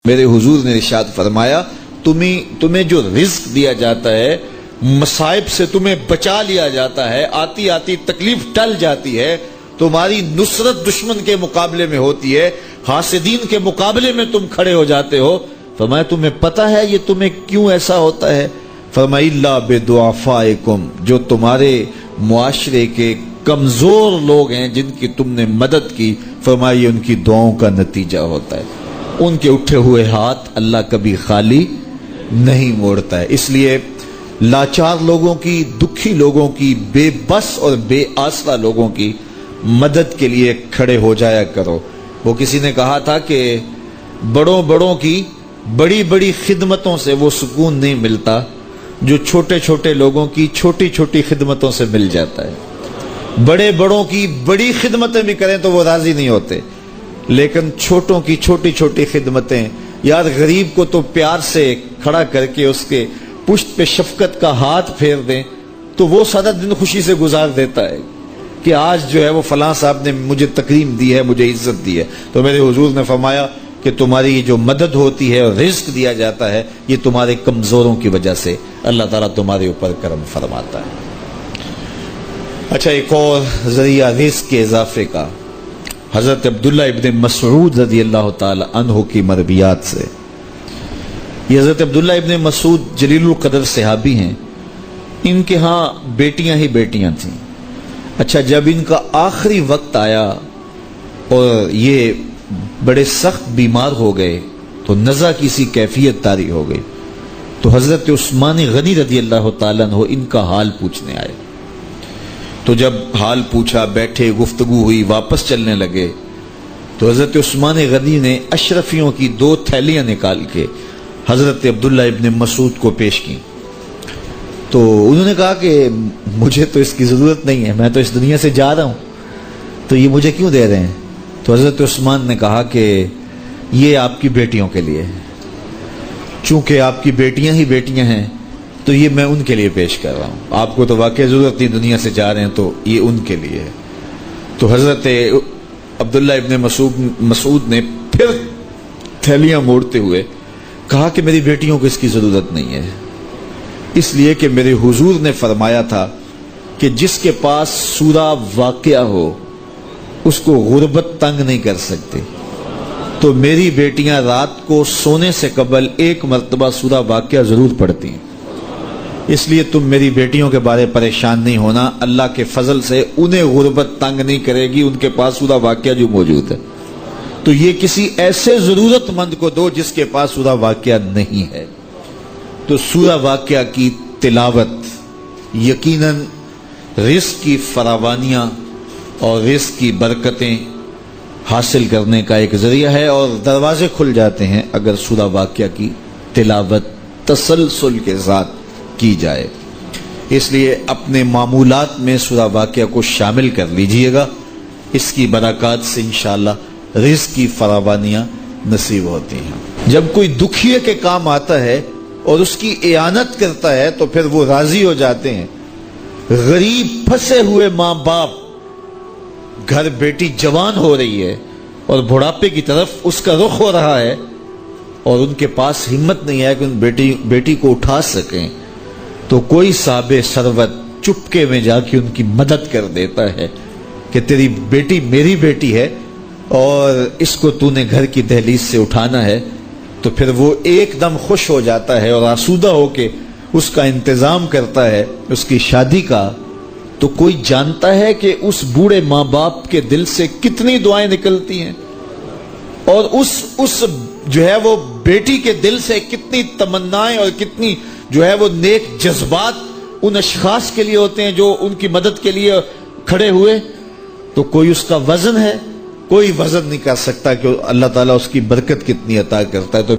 میرے حضور نے ارشاد فرمایا تمہیں جو رزق دیا جاتا ہے، مصائب سے تمہیں بچا لیا جاتا ہے، آتی آتی تکلیف ٹل جاتی ہے، تمہاری نصرت دشمن کے مقابلے میں ہوتی ہے، حاسدین کے مقابلے میں تم کھڑے ہو جاتے ہو، فرمایا تمہیں پتہ ہے یہ تمہیں کیوں ایسا ہوتا ہے؟ فرمایا الا بدعفائکم، جو تمہارے معاشرے کے کمزور لوگ ہیں جن کی تم نے مدد کی، فرمایا یہ ان کی دعاؤں کا نتیجہ ہوتا ہے، ان کے اٹھے ہوئے ہاتھ اللہ کبھی خالی نہیں موڑتا ہے۔ اس لیے لاچار لوگوں کی، دکھی لوگوں کی، بے بس اور بے آسرا لوگوں کی مدد کے لیے کھڑے ہو جایا کرو۔ وہ کسی نے کہا تھا کہ بڑوں کی بڑی بڑی خدمتوں سے وہ سکون نہیں ملتا جو چھوٹے چھوٹے لوگوں کی چھوٹی چھوٹی خدمتوں سے مل جاتا ہے۔ بڑوں کی بڑی خدمتیں بھی کریں تو وہ راضی نہیں ہوتے، لیکن چھوٹوں کی چھوٹی چھوٹی خدمتیں، یار غریب کو تو پیار سے کھڑا کر کے اس کے پشت پہ شفقت کا ہاتھ پھیر دیں تو وہ سارا دن خوشی سے گزار دیتا ہے کہ آج جو ہے وہ فلاں صاحب نے مجھے تکریم دی ہے، مجھے عزت دی ہے۔ تو میرے حضور نے فرمایا کہ تمہاری جو مدد ہوتی ہے اور رزق دیا جاتا ہے یہ تمہارے کمزوروں کی وجہ سے اللہ تعالیٰ تمہارے اوپر کرم فرماتا ہے۔ اچھا، ایک اور ذریعہ رزق کے اضافے کا حضرت عبداللہ ابن مسعود رضی اللہ تعالی عنہ کی مرویات سے۔ یہ حضرت عبداللہ ابن مسعود جلیل القدر صحابی ہیں، ان کے ہاں بیٹیاں ہی بیٹیاں تھیں۔ اچھا، جب ان کا آخری وقت آیا اور یہ بڑے سخت بیمار ہو گئے تو نزع کی سی کیفیت طاری ہو گئی، تو حضرت عثمان غنی رضی اللہ تعالیٰ عنہ ان کا حال پوچھنے آئے۔ تو جب حال پوچھا، بیٹھے، گفتگو ہوئی، واپس چلنے لگے، تو حضرت عثمان غنی نے اشرفیوں کی 2 تھیلیاں نکال کے حضرت عبداللہ ابن مسعود کو پیش کی۔ تو انہوں نے کہا کہ مجھے تو اس کی ضرورت نہیں ہے، میں تو اس دنیا سے جا رہا ہوں، تو یہ مجھے کیوں دے رہے ہیں؟ تو حضرت عثمان نے کہا کہ یہ آپ کی بیٹیوں کے لیے ہے، چونکہ آپ کی بیٹیاں ہی بیٹیاں ہیں تو یہ میں ان کے لیے پیش کر رہا ہوں، آپ کو تو واقعی ضرورت نہیں، دنیا سے جا رہے ہیں تو یہ ان کے لیے ہے۔ تو حضرت عبداللہ ابن مسعود نے پھر تھیلیاں موڑتے ہوئے کہا کہ میری بیٹیوں کو اس کی ضرورت نہیں ہے، اس لیے کہ میرے حضور نے فرمایا تھا کہ جس کے پاس سورہ واقعہ ہو اس کو غربت تنگ نہیں کر سکتی، تو میری بیٹیاں رات کو سونے سے قبل 1 مرتبہ سورہ واقعہ ضرور پڑھتی ہیں، اس لیے تم میری بیٹیوں کے بارے پریشان نہیں ہونا، اللہ کے فضل سے انہیں غربت تنگ نہیں کرے گی، ان کے پاس سورہ واقعہ جو موجود ہے، تو یہ کسی ایسے ضرورت مند کو دو جس کے پاس سورہ واقعہ نہیں ہے۔ تو سورہ واقعہ کی تلاوت یقیناً رزق کی فراوانیاں اور رزق کی برکتیں حاصل کرنے کا ایک ذریعہ ہے، اور دروازے کھل جاتے ہیں اگر سورہ واقعہ کی تلاوت تسلسل کے ساتھ کی جائے۔ اس لیے اپنے معمولات میں سورہ واقعہ کو شامل کر لیجئے گا، اس کی برکات سے انشاءاللہ رزق کی فراوانیاں نصیب ہوتی ہیں۔ جب کوئی دکھیے کے کام آتا ہے اور اس کی اعانت کرتا ہے تو پھر وہ راضی ہو جاتے ہیں۔ غریب پھنسے ہوئے ماں باپ، گھر بیٹی جوان ہو رہی ہے اور بڑھاپے کی طرف اس کا رخ ہو رہا ہے اور ان کے پاس ہمت نہیں ہے کہ ان بیٹی کو اٹھا سکیں، تو کوئی صاحب ثروت چپکے میں جا کے ان کی مدد کر دیتا ہے کہ تیری بیٹی میری بیٹی ہے اور اس کو تو نے گھر کی دہلیز سے اٹھانا ہے، تو پھر وہ ایک دم خوش ہو جاتا ہے اور آسودہ ہو کے اس کا انتظام کرتا ہے اس کی شادی کا۔ تو کوئی جانتا ہے کہ اس بوڑھے ماں باپ کے دل سے کتنی دعائیں نکلتی ہیں، اور اس جو ہے وہ بیٹی کے دل سے کتنی تمنائیں اور کتنی جو ہے وہ نیک جذبات ان اشخاص کے لیے ہوتے ہیں جو ان کی مدد کے لیے کھڑے ہوئے۔ تو کوئی اس کا وزن ہے، کوئی وزن نہیں کر سکتا کہ اللہ تعالیٰ اس کی برکت کتنی عطا کرتا ہے۔ تو